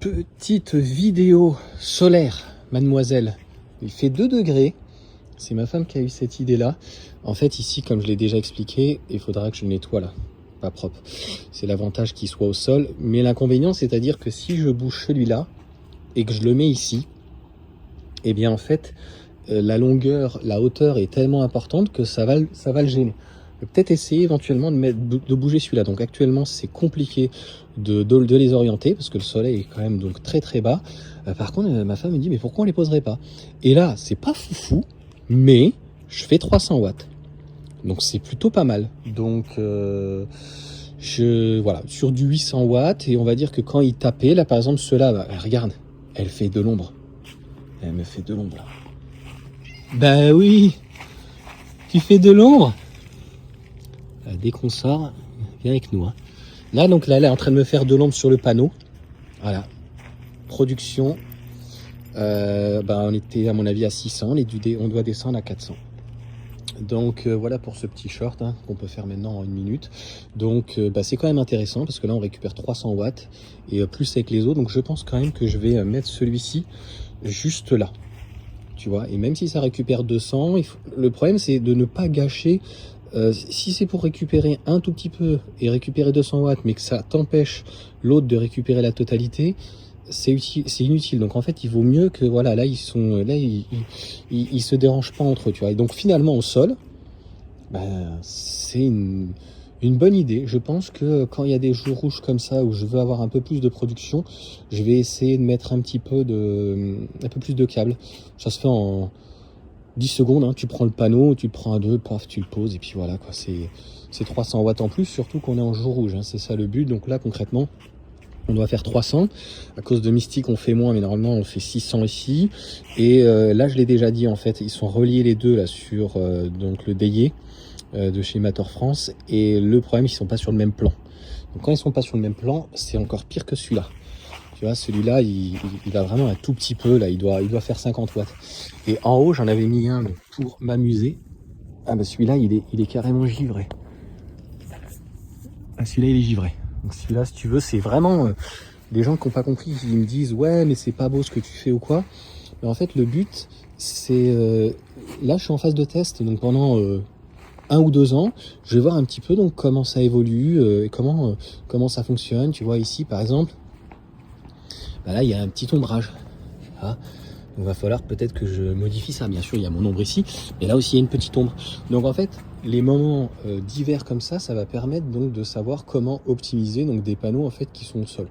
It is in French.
petite vidéo solaire, mademoiselle. Il fait 2 degrés. C'est ma femme qui a eu cette idée-là. En fait, ici, comme je l'ai déjà expliqué, il faudra que je le nettoie là. Pas propre. C'est l'avantage qu'il soit au sol. Mais l'inconvénient, c'est-à-dire que si je bouge celui-là et que je le mets ici, eh bien, en fait, la longueur, la hauteur est tellement importante que ça va le gêner. Je vais peut-être essayer éventuellement de bouger celui-là. Donc actuellement, c'est compliqué de les orienter parce que le soleil est quand même donc très très bas. Par contre, ma femme me dit mais pourquoi on les poserait pas? Et là, c'est pas foufou, mais je fais 300 watts. Donc c'est plutôt pas mal. Donc voilà, sur du 800 watts, et on va dire que quand il tapait, là par exemple, ceux-là, bah, regarde, elle fait de l'ombre. Elle me fait de l'ombre là. Bah oui, tu fais de l'ombre. Dès qu'on sort, viens avec nous. Hein. Là, donc là, elle est en train de me faire de l'ombre sur le panneau. Voilà. Production. On était à mon avis à 600. On doit descendre à 400. Donc voilà pour ce petit short hein, qu'on peut faire maintenant en 1 minute. Donc c'est quand même intéressant parce que là on récupère 300 watts et plus avec les autres. Donc je pense quand même que je vais mettre celui-ci juste là. Tu vois, et même si ça récupère 200, le problème c'est de ne pas gâcher. Si c'est pour récupérer un tout petit peu et récupérer 200 watts, mais que ça t'empêche l'autre de récupérer la totalité, c'est inutile. Donc en fait, il vaut mieux que voilà, là ils se dérangent pas entre eux, tu vois. Et donc finalement au sol, c'est une bonne idée. Je pense que quand il y a des jours rouges comme ça où je veux avoir un peu plus de production, je vais essayer de mettre un peu plus de câbles. Ça se fait en 10 secondes, hein, tu prends le panneau, tu le prends à 2, paf, tu le poses, et puis voilà, quoi. C'est 300 watts en plus, surtout qu'on est en jour rouge, hein, c'est ça le but. Donc là, concrètement, on doit faire 300. À cause de Mystique, on fait moins, mais normalement, on fait 600 ici. Et là, je l'ai déjà dit, en fait, ils sont reliés les deux là sur donc le Dayé de chez Mator France. Et le problème, ils sont pas sur le même plan. Donc quand ils sont pas sur le même plan, c'est encore pire que celui-là. Tu vois, celui-là, il a vraiment un tout petit peu, là, il doit faire 50 watts. Et en haut, j'en avais mis un pour m'amuser. Ah bah celui-là, il est carrément givré. Ah, celui-là, il est givré. Donc celui-là, si tu veux, c'est vraiment... les gens qui n'ont pas compris, ils me disent « Ouais, mais c'est pas beau ce que tu fais ou quoi ?» Mais en fait, le but, c'est... là, je suis en phase de test, donc pendant 1 ou 2 ans, je vais voir un petit peu donc comment ça évolue, et comment ça fonctionne. Tu vois, ici, par exemple, là, il y a un petit ombrage. Ah. Il va falloir peut-être que je modifie ça. Bien sûr, il y a mon ombre ici, mais là aussi, il y a une petite ombre. Donc en fait, les moments d'hiver comme ça va permettre donc de savoir comment optimiser donc des panneaux en fait qui sont au sol.